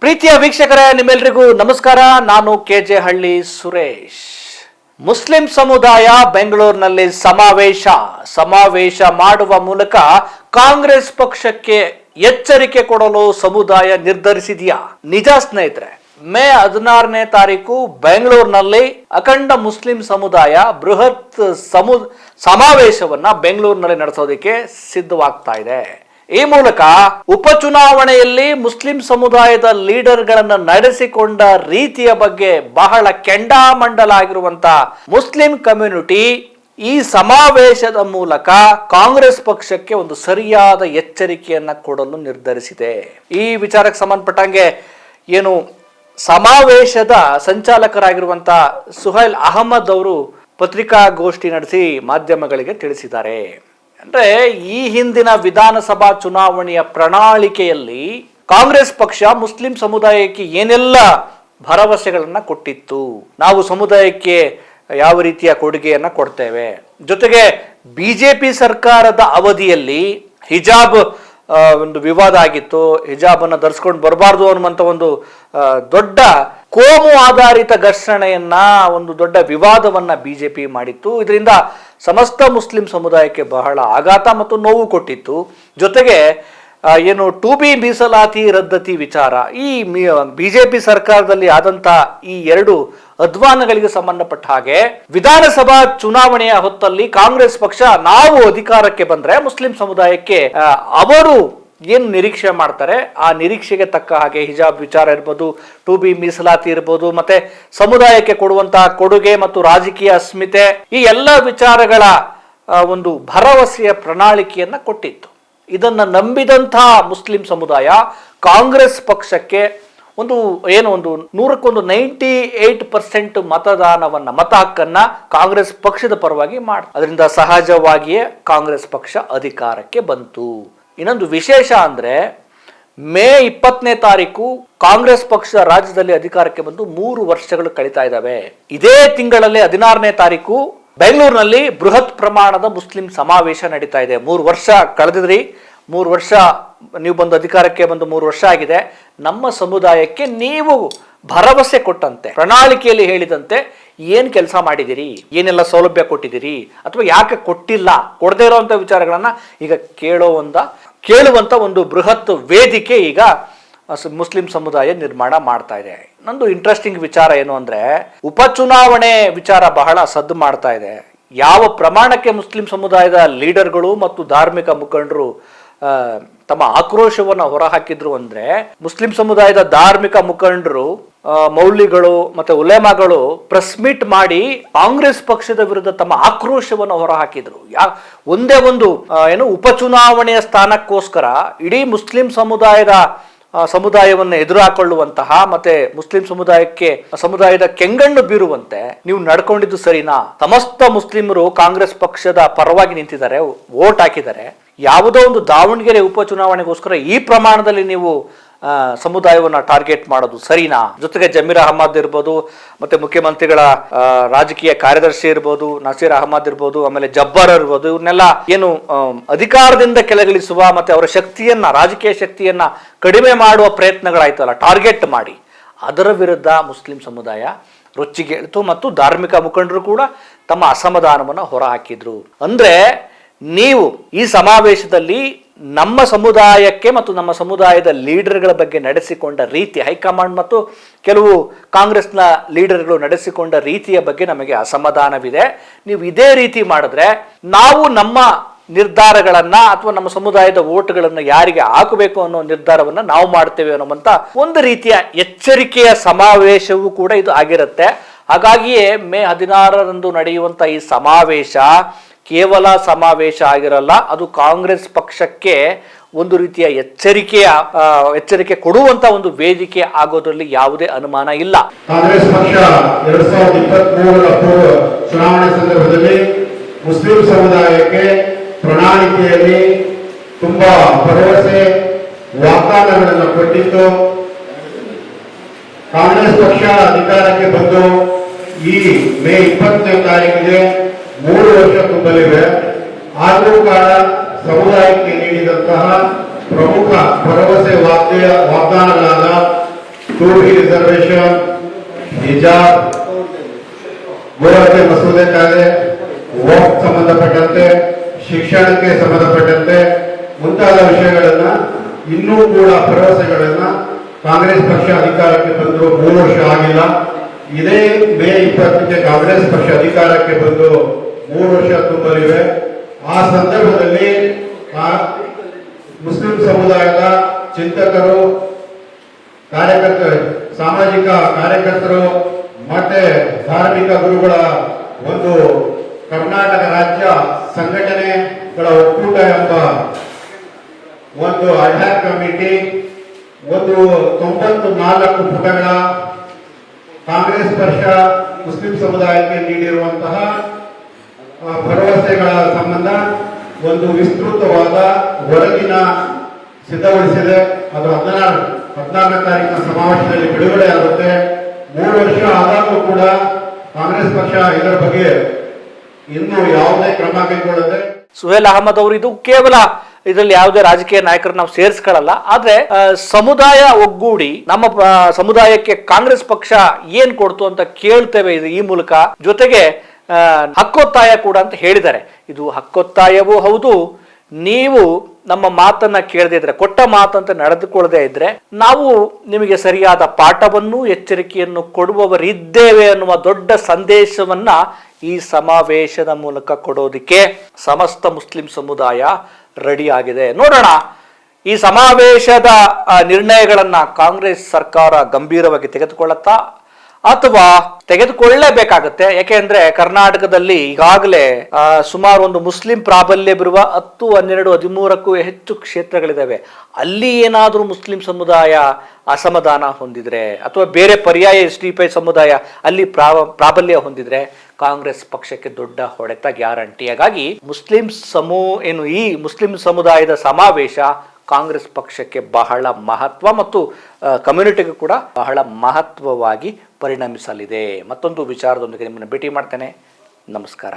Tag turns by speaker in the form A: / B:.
A: ಪ್ರೀತಿಯ ವೀಕ್ಷಕರೇ, ನಿಮ್ಮೆಲ್ಲರಿಗೂ ನಮಸ್ಕಾರ. ನಾನು ಕೆಜೆ ಹಳ್ಳಿ ಸುರೇಶ್. ಮುಸ್ಲಿಂ ಸಮುದಾಯ ಬೆಂಗಳೂರಿನಲ್ಲಿ ಸಮಾವೇಶ ಮಾಡುವ ಮೂಲಕ ಕಾಂಗ್ರೆಸ್ ಪಕ್ಷಕ್ಕೆ ಎಚ್ಚರಿಕೆ ಕೊಡಲು ಸಮುದಾಯ ನಿರ್ಧರಿಸಿದೆಯಾ? ನಿಜ ಸ್ನೇಹಿತರೆ, ಮೇ 16ನೇ ತಾರೀಕು ಬೆಂಗಳೂರಿನಲ್ಲಿ ಅಖಂಡ ಮುಸ್ಲಿಂ ಸಮುದಾಯ ಬೃಹತ್ ಸಮಾವೇಶವನ್ನ ಬೆಂಗಳೂರಿನಲ್ಲಿ ನಡೆಸೋದಕ್ಕೆ ಸಿದ್ಧವಾಗ್ತಾ ಇದೆ. ಈ ಮೂಲಕ ಉಪಚುನಾವಣೆಯಲ್ಲಿ ಮುಸ್ಲಿಂ ಸಮುದಾಯದ ಲೀಡರ್ಗಳನ್ನು ನಡೆಸಿಕೊಂಡ ರೀತಿಯ ಬಗ್ಗೆ ಬಹಳ ಕೆಂಡಾಮಂಡಲ ಆಗಿರುವಂತಹ ಮುಸ್ಲಿಂ ಕಮ್ಯುನಿಟಿ ಈ ಸಮಾವೇಶದ ಮೂಲಕ ಕಾಂಗ್ರೆಸ್ ಪಕ್ಷಕ್ಕೆ ಒಂದು ಸರಿಯಾದ ಎಚ್ಚರಿಕೆಯನ್ನ ಕೊಡಲು ನಿರ್ಧರಿಸಿದೆ. ಈ ವಿಚಾರಕ್ಕೆ ಸಂಬಂಧಪಟ್ಟಂಗೆ ಏನು ಸಮಾವೇಶದ ಸಂಚಾಲಕರಾಗಿರುವಂತಹ ಸುಹೈಲ್ ಅಹಮದ್ ಅವರು ಪತ್ರಿಕಾಗೋಷ್ಠಿ ನಡೆಸಿ ಮಾಧ್ಯಮಗಳಿಗೆ ತಿಳಿಸಿದ್ದಾರೆ. ಅಂದ್ರೆ ಈ ಹಿಂದಿನ ವಿಧಾನಸಭಾ ಚುನಾವಣೆಯ ಪ್ರಣಾಳಿಕೆಯಲ್ಲಿ ಕಾಂಗ್ರೆಸ್ ಪಕ್ಷ ಮುಸ್ಲಿಂ ಸಮುದಾಯಕ್ಕೆ ಏನೆಲ್ಲ ಭರವಸೆಗಳನ್ನ ಕೊಟ್ಟಿತ್ತು, ನಾವು ಸಮುದಾಯಕ್ಕೆ ಯಾವ ರೀತಿಯ ಕೊಡುಗೆಯನ್ನ ಕೊಡ್ತೇವೆ, ಜೊತೆಗೆ ಬಿಜೆಪಿ ಸರ್ಕಾರದ ಅವಧಿಯಲ್ಲಿ ಹಿಜಾಬ್ ಒಂದು ವಿವಾದ ಆಗಿತ್ತು, ಹಿಜಾಬ್ ಅನ್ನ ಧರಿಸ್ಕೊಂಡು ಬರಬಾರ್ದು ಅನ್ನುವಂತ ಒಂದು ದೊಡ್ಡ ಕೋಮು ಆಧಾರಿತ ಘರ್ಷಣೆಯನ್ನ, ಒಂದು ದೊಡ್ಡ ವಿವಾದವನ್ನ ಬಿಜೆಪಿ ಮಾಡಿತ್ತು. ಇದರಿಂದ ಸಮಸ್ತ ಮುಸ್ಲಿಂ ಸಮುದಾಯಕ್ಕೆ ಬಹಳ ಆಘಾತ ಮತ್ತು ನೋವು ಕೊಟ್ಟಿತ್ತು. ಜೊತೆಗೆ ಏನು 2B ಮೀಸಲಾತಿ ರದ್ದತಿ ವಿಚಾರ, ಈ ಬಿಜೆಪಿ ಸರ್ಕಾರದಲ್ಲಿ ಆದಂತ ಈ ಎರಡು ಅಧ್ವಾನಗಳಿಗೆ ಸಂಬಂಧಪಟ್ಟ ಹಾಗೆ ವಿಧಾನಸಭಾ ಚುನಾವಣೆಯ ಹೊತ್ತಲ್ಲಿ ಕಾಂಗ್ರೆಸ್ ಪಕ್ಷ ನಾವು ಅಧಿಕಾರಕ್ಕೆ ಬಂದ್ರೆ ಮುಸ್ಲಿಂ ಸಮುದಾಯಕ್ಕೆ ಅವರು ಏನು ನಿರೀಕ್ಷೆ ಮಾಡ್ತಾರೆ ಆ ನಿರೀಕ್ಷೆಗೆ ತಕ್ಕ ಹಾಗೆ ಹಿಜಾಬ್ ವಿಚಾರ ಇರ್ಬೋದು, 2B ಮೀಸಲಾತಿ ಇರ್ಬೋದು, ಮತ್ತೆ ಸಮುದಾಯಕ್ಕೆ ಕೊಡುವಂತಹ ಕೊಡುಗೆ ಮತ್ತು ರಾಜಕೀಯ ಅಸ್ಮಿತೆ, ಈ ಎಲ್ಲ ವಿಚಾರಗಳ ಒಂದು ಭರವಸೆಯ ಪ್ರಣಾಳಿಕೆಯನ್ನ ಕೊಟ್ಟಿತ್ತು. ಇದನ್ನ ನಂಬಿದಂತಹ ಮುಸ್ಲಿಂ ಸಮುದಾಯ ಕಾಂಗ್ರೆಸ್ ಪಕ್ಷಕ್ಕೆ ಒಂದು 98% ಮತ ಹಕ್ಕನ್ನ ಕಾಂಗ್ರೆಸ್ ಪಕ್ಷದ ಪರವಾಗಿ ಅದರಿಂದ ಸಹಜವಾಗಿಯೇ ಕಾಂಗ್ರೆಸ್ ಪಕ್ಷ ಅಧಿಕಾರಕ್ಕೆ ಬಂತು. ಇನ್ನೊಂದು ವಿಶೇಷ ಅಂದ್ರೆ ಮೇ 20ನೇ ತಾರೀಕು ಕಾಂಗ್ರೆಸ್ ಪಕ್ಷ ರಾಜ್ಯದಲ್ಲಿ ಅಧಿಕಾರಕ್ಕೆ ಬಂದು 3 ವರ್ಷಗಳು ಕಳೀತಾ ಇದ್ದಾವೆ. ಇದೇ ತಿಂಗಳಲ್ಲಿ 16ನೇ ತಾರೀಕು ಬೆಂಗಳೂರಿನಲ್ಲಿ ಬೃಹತ್ ಪ್ರಮಾಣದ ಮುಸ್ಲಿಂ ಸಮಾವೇಶ ನಡೀತಾ ಇದೆ. 3 ವರ್ಷ ಕಳೆದಿದ್ರಿ, 3 ವರ್ಷ ನೀವು ಬಂದು ಅಧಿಕಾರಕ್ಕೆ ಬಂದು 3 ವರ್ಷ ಆಗಿದೆ. ನಮ್ಮ ಸಮುದಾಯಕ್ಕೆ ನೀವು ಭರವಸೆ ಕೊಟ್ಟಂತೆ, ಪ್ರಣಾಳಿಕೆಯಲ್ಲಿ ಹೇಳಿದಂತೆ ಏನ್ ಕೆಲಸ ಮಾಡಿದಿರಿ, ಏನೆಲ್ಲ ಸೌಲಭ್ಯ ಕೊಟ್ಟಿದ್ದೀರಿ, ಅಥವಾ ಯಾಕೆ ಕೊಟ್ಟಿಲ್ಲ, ಕೊಡದೇ ಇರುವಂತ ವಿಚಾರಗಳನ್ನ ಈಗ ಕೇಳುವಂತ ಒಂದು ಬೃಹತ್ ವೇದಿಕೆ ಈಗ ಮುಸ್ಲಿಂ ಸಮುದಾಯ ನಿರ್ಮಾಣ ಮಾಡ್ತಾ ಇದೆ. ನಂದು ಇಂಟ್ರೆಸ್ಟಿಂಗ್ ವಿಚಾರ ಏನು ಅಂದ್ರೆ, ಉಪಚುನಾವಣೆ ವಿಚಾರ ಬಹಳ ಸದ್ದು ಮಾಡ್ತಾ ಇದೆ. ಯಾವ ಪ್ರಮಾಣಕ್ಕೆ ಮುಸ್ಲಿಂ ಸಮುದಾಯದ ಲೀಡರ್ಗಳು ಮತ್ತು ಧಾರ್ಮಿಕ ಮುಖಂಡರು ತಮ್ಮ ಆಕ್ರೋಶವನ್ನ ಹೊರಹಾಕಿದ್ರು ಅಂದ್ರೆ, ಮುಸ್ಲಿಂ ಸಮುದಾಯದ ಧಾರ್ಮಿಕ ಮುಖಂಡರು, ಮೌಲ್ವಿಗಳು ಮತ್ತೆ ಉಲೇಮಾಗಳು ಪ್ರೆಸ್ ಮೀಟ್ ಮಾಡಿ ಕಾಂಗ್ರೆಸ್ ಪಕ್ಷದ ವಿರುದ್ಧ ತಮ್ಮ ಆಕ್ರೋಶವನ್ನು ಹೊರಹಾಕಿದ್ರು. ಒಂದೇ ಒಂದು ಉಪಚುನಾವಣೆಯ ಸ್ಥಾನಕ್ಕೋಸ್ಕರ ಇಡೀ ಮುಸ್ಲಿಂ ಸಮುದಾಯವನ್ನು ಎದುರು ಹಾಕೊಳ್ಳುವಂತಹ ಮತ್ತೆ ಮುಸ್ಲಿಂ ಸಮುದಾಯದ ಕೆಂಗಣ್ಣು ಬೀರುವಂತೆ ನೀವು ನಡ್ಕೊಂಡಿದ್ದು ಸರಿನಾ? ಸಮಸ್ತ ಮುಸ್ಲಿಮರು ಕಾಂಗ್ರೆಸ್ ಪಕ್ಷದ ಪರವಾಗಿ ನಿಂತಿದ್ದಾರೆ, ವೋಟ್ ಹಾಕಿದ್ದಾರೆ. ಯಾವುದೋ ಒಂದು ದಾವಣಗೆರೆ ಉಪಚುನಾವಣೆಗೋಸ್ಕರ ಈ ಪ್ರಮಾಣದಲ್ಲಿ ನೀವು ಸಮುದಾಯವನ್ನ ಟಾರ್ಗೆಟ್ ಮಾಡೋದು ಸರಿನಾ? ಜೊತೆಗೆ ಜಮೀರ್ ಅಹಮದ್ ಇರ್ಬೋದು, ಮತ್ತೆ ಮುಖ್ಯಮಂತ್ರಿಗಳ ರಾಜಕೀಯ ಕಾರ್ಯದರ್ಶಿ ಇರ್ಬೋದು, ನಸೀರ್ ಅಹಮದ್ ಇರ್ಬೋದು, ಆಮೇಲೆ ಜಬ್ಬಾರ್ ಇರ್ಬೋದು, ಇವ್ರನ್ನೆಲ್ಲ ಏನು ಅಧಿಕಾರದಿಂದ ಕೆಳಗಿಳಿಸುವ ಮತ್ತೆ ಅವರ ರಾಜಕೀಯ ಶಕ್ತಿಯನ್ನ ಕಡಿಮೆ ಮಾಡುವ ಪ್ರಯತ್ನಗಳಾಯ್ತಲ್ಲ, ಟಾರ್ಗೆಟ್ ಮಾಡಿ, ಅದರ ವಿರುದ್ಧ ಮುಸ್ಲಿಂ ಸಮುದಾಯ ರೊಚ್ಚಿಗೇಳ್ತು ಮತ್ತು ಧಾರ್ಮಿಕ ಮುಖಂಡರು ಕೂಡ ತಮ್ಮ ಅಸಮಾಧಾನವನ್ನು ಹೊರಹಾಕಿದ್ರು. ಅಂದ್ರೆ ನೀವು ಈ ಸಮಾವೇಶದಲ್ಲಿ ನಮ್ಮ ಸಮುದಾಯಕ್ಕೆ ಮತ್ತು ನಮ್ಮ ಸಮುದಾಯದ ಲೀಡರ್ಗಳ ಬಗ್ಗೆ ನಡೆಸಿಕೊಂಡ ರೀತಿ, ಹೈಕಮಾಂಡ್ ಮತ್ತು ಕೆಲವು ಕಾಂಗ್ರೆಸ್ನ ಲೀಡರ್ಗಳು ನಡೆಸಿಕೊಂಡ ರೀತಿಯ ಬಗ್ಗೆ ನಮಗೆ ಅಸಮಾಧಾನವಿದೆ. ನೀವು ಇದೇ ರೀತಿ ಮಾಡಿದ್ರೆ ನಾವು ನಮ್ಮ ನಿರ್ಧಾರಗಳನ್ನ ಅಥವಾ ನಮ್ಮ ಸಮುದಾಯದ ಓಟ್ಗಳನ್ನ ಯಾರಿಗೆ ಹಾಕಬೇಕು ಅನ್ನೋ ನಿರ್ಧಾರವನ್ನ ನಾವು ಮಾಡ್ತೇವೆ ಅನ್ನುವಂತ ಒಂದು ರೀತಿಯ ಎಚ್ಚರಿಕೆಯ ಸಮಾವೇಶವೂ ಕೂಡ ಇದು ಆಗಿರುತ್ತೆ. ಹಾಗಾಗಿಯೇ ಮೇ 16ರಂದು ನಡೆಯುವಂತ ಈ ಸಮಾವೇಶ ಕೇವಲ ಸಮಾವೇಶ ಆಗಿರಲ್ಲ, ಅದು ಕಾಂಗ್ರೆಸ್ ಪಕ್ಷಕ್ಕೆ ಒಂದು ರೀತಿಯ ಎಚ್ಚರಿಕೆ ಕೊಡುವಂತ ಒಂದು ವೇದಿಕೆ ಆಗೋದ್ರಲ್ಲಿ ಯಾವುದೇ ಅನುಮಾನ ಇಲ್ಲ.
B: ಕಾಂಗ್ರೆಸ್ ಪಕ್ಷ 2023ರ ಪೂರ್ವ ಚುನಾವಣೆ ಸಂದರ್ಭದಲ್ಲಿ ಮುಸ್ಲಿಂ ಸಮುದಾಯಕ್ಕೆ ಪ್ರಣಾಳಿಕೆಯಲ್ಲಿ ತುಂಬಾ ಭರವಸೆ ವಾಗ್ದಾನಗಳನ್ನು ಕೊಟ್ಟಿತ್ತು. ಕಾಂಗ್ರೆಸ್ ಪಕ್ಷ ಅಧಿಕಾರಕ್ಕೆ ಬಂದು ಈ ಮೇ 20ನೇ ತಾರೀಕಿಗೆ 3 ವರ್ಷ ತುಂಬಲಿವೆ. ಆದರೂ ಕಾರಣ ಸಮುದಾಯಕ್ಕೆ ನೀಡಿದಂತಹ ಪ್ರಮುಖ ಭರವಸೆ ವಾಗ್ದಾನಗಳಾದ 2B ರಿಸರ್ವೇಶನ್, ಹಿಜಾಬ್, ಗೋಹತ್ಯೆ ಮಸೂದೆ ಕಾಯ್ದೆ, ವಕ್ಫ್ ಸಂಬಂಧಪಟ್ಟಂತೆ, ಶಿಕ್ಷಣಕ್ಕೆ ಸಂಬಂಧಪಟ್ಟಂತೆ ಮುಂತಾದ ವಿಷಯಗಳನ್ನ ಇನ್ನೂ ಕೂಡ ಭರವಸೆಗಳನ್ನ ಕಾಂಗ್ರೆಸ್ ಪಕ್ಷ ಅಧಿಕಾರಕ್ಕೆ ಬಂದು 3 ವರ್ಷ ಆಗಿಲ್ಲ. ಇದೇ ಮೇ 20ಕ್ಕೆ ಕಾಂಗ್ರೆಸ್ ಪಕ್ಷ ಅಧಿಕಾರಕ್ಕೆ ಬಂದು 3 ವರ್ಷ ತುಂಬಲಿವೆ. ಆ ಸಂದರ್ಭದಲ್ಲಿ ಮುಸ್ಲಿಂ ಸಮುದಾಯದ ಚಿಂತಕರು, ಕಾರ್ಯಕರ್ತರು, ಸಾಮಾಜಿಕ ಕಾರ್ಯಕರ್ತರು ಮತ್ತೆ ಧಾರ್ಮಿಕ ಗುರುಗಳ ಒಂದು ಕರ್ನಾಟಕ ರಾಜ್ಯ ಸಂಘಟನೆಗಳ ಒಕ್ಕೂಟ ಎಂಬ ಒಂದು ಅಡ್ಹಾಕ್ ಕಮಿಟಿ ಒಂದು 94 ಪುಟಗಳ ಕಾಂಗ್ರೆಸ್ ಪಕ್ಷ ಮುಸ್ಲಿಂ ಸಮುದಾಯಕ್ಕೆ ನೀಡಿರುವಂತಹ ಭರವಸೆಗಳ ಸಂಬಂಧ ಒಂದು ವಿಸ್ತೃತವಾದ ವರದಿನ ಸಿದ್ಧಗೊಳಿಸಿದೆ. ಅದು 14ನೇ ತಾರೀಕಿನ ಸಮಾವೇಶದಲ್ಲಿ ಬಿಡುಗಡೆ ಆಗುತ್ತೆ. 3 ವರ್ಷ ಆದಾಗೂ ಕೂಡ ಕಾಂಗ್ರೆಸ್ ಪಕ್ಷ ಇದರ ಬಗ್ಗೆ ಇನ್ನೂ ಯಾವುದೇ ಕ್ರಮ ಕೈಗೊಳ್ಳದೆ.
A: ಸುಹೇಲ್ ಅಹಮದ್ ಅವರು ಇದು ಕೇವಲ ಇದರಲ್ಲಿ ಯಾವುದೇ ರಾಜಕೀಯ ನಾಯಕರನ್ನ ನಾವು ಸೇರಿಸ್ಕೊಳ್ಳಲ್ಲ, ಆದ್ರೆ ಸಮುದಾಯ ಒಗ್ಗೂಡಿ ನಮ್ಮ ಸಮುದಾಯಕ್ಕೆ ಕಾಂಗ್ರೆಸ್ ಪಕ್ಷ ಏನ್ ಕೊಡ್ತು ಅಂತ ಕೇಳ್ತೇವೆ ಈ ಮೂಲಕ. ಜೊತೆಗೆ ಹಕ್ಕೊತ್ತಾಯ ಕೂಡ ಅಂತ ಹೇಳಿದ್ದಾರೆ. ಇದು ಹಕ್ಕೊತ್ತಾಯವೂ ಹೌದು. ನೀವು ನಮ್ಮ ಮಾತನ್ನ ಕೇಳದೇ ಇದ್ರೆ, ಕೊಟ್ಟ ಮಾತಂತ ನಡೆದುಕೊಳ್ಳದೆ ಇದ್ರೆ, ನಾವು ನಿಮಗೆ ಸರಿಯಾದ ಪಾಠವನ್ನು ಎಚ್ಚರಿಕೆಯನ್ನು ಕೊಡುವವರಿದ್ದೇವೆ ಅನ್ನುವ ದೊಡ್ಡ ಸಂದೇಶವನ್ನ ಈ ಸಮಾವೇಶದ ಮೂಲಕ ಕೊಡೋದಿಕ್ಕೆ ಸಮಸ್ತ ಮುಸ್ಲಿಂ ಸಮುದಾಯ ರೆಡಿ ಆಗಿದೆ. ನೋಡೋಣ ಈ ಸಮಾವೇಶದ ನಿರ್ಣಯಗಳನ್ನ ಕಾಂಗ್ರೆಸ್ ಸರ್ಕಾರ ಗಂಭೀರವಾಗಿ ತೆಗೆದುಕೊಳ್ಳುತ್ತಾ ಅಥವಾ ತೆಗೆದುಕೊಳ್ಳಲೇಬೇಕಾಗುತ್ತೆ. ಯಾಕೆಂದ್ರೆ ಕರ್ನಾಟಕದಲ್ಲಿ ಈಗಾಗಲೇ ಸುಮಾರು ಒಂದು ಮುಸ್ಲಿಂ ಪ್ರಾಬಲ್ಯ ಬರುವ 10, 12, 13ಕ್ಕೂ ಹೆಚ್ಚು ಕ್ಷೇತ್ರಗಳಿದ್ದಾವೆ. ಅಲ್ಲಿ ಏನಾದರೂ ಮುಸ್ಲಿಂ ಸಮುದಾಯ ಅಸಮಾಧಾನ ಹೊಂದಿದ್ರೆ ಅಥವಾ ಬೇರೆ ಪರ್ಯಾಯ SDPI ಸಮುದಾಯ ಅಲ್ಲಿ ಪ್ರಾಬಲ್ಯ ಹೊಂದಿದ್ರೆ ಕಾಂಗ್ರೆಸ್ ಪಕ್ಷಕ್ಕೆ ದೊಡ್ಡ ಹೊಡೆತ ಗ್ಯಾರಂಟಿ. ಹಾಗಾಗಿ ಈ ಮುಸ್ಲಿಂ ಸಮುದಾಯದ ಸಮಾವೇಶ ಕಾಂಗ್ರೆಸ್ ಪಕ್ಷಕ್ಕೆ ಬಹಳ ಮಹತ್ವ ಮತ್ತು ಕಮ್ಯುನಿಟಿಗೂ ಕೂಡ ಬಹಳ ಮಹತ್ವವಾಗಿ ಪರಿಣಮಿಸಲಿದೆ. ಮತ್ತೊಂದು ವಿಚಾರದೊಂದಿಗೆ ನಿಮ್ಮನ್ನು ಭೇಟಿ ಮಾಡ್ತೇನೆ. ನಮಸ್ಕಾರ.